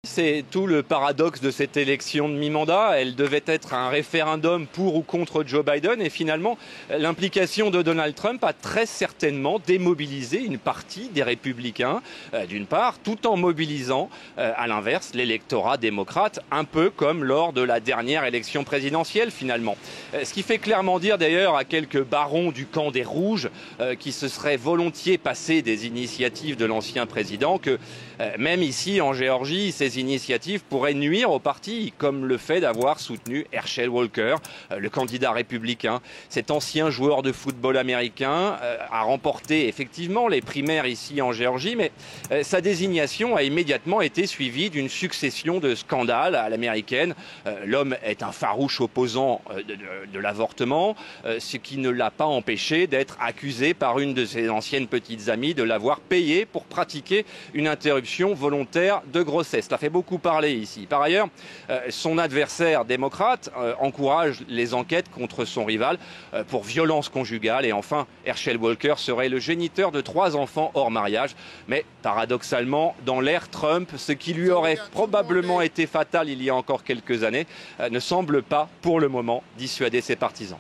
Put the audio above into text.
C'est tout le paradoxe de cette élection de mi-mandat. Elle devait être un référendum pour ou contre Joe Biden et finalement l'implication de Donald Trump a très certainement démobilisé une partie des républicains d'une part, tout en mobilisant à l'inverse l'électorat démocrate, un peu comme lors de la dernière élection présidentielle finalement. Ce qui fait clairement dire d'ailleurs à quelques barons du camp des Rouges qui se seraient volontiers passés des initiatives de l'ancien président que même ici en Géorgie, ces initiatives pourraient nuire au parti, comme le fait d'avoir soutenu Herschel Walker, le candidat républicain. Cet ancien joueur de football américain a remporté effectivement les primaires ici en Géorgie, mais sa désignation a immédiatement été suivie d'une succession de scandales à l'américaine. L'homme est un farouche opposant de l'avortement, ce qui ne l'a pas empêché d'être accusé par une de ses anciennes petites amies de l'avoir payé pour pratiquer une interruption volontaire de grossesse. Cela fait beaucoup parler ici. Par ailleurs, son adversaire démocrate encourage les enquêtes contre son rival pour violence conjugale. Et enfin, Herschel Walker serait le géniteur de 3 enfants hors mariage. Mais paradoxalement, dans l'ère Trump, ce qui lui aurait probablement été fatal il y a encore quelques années ne semble pas, pour le moment, dissuader ses partisans.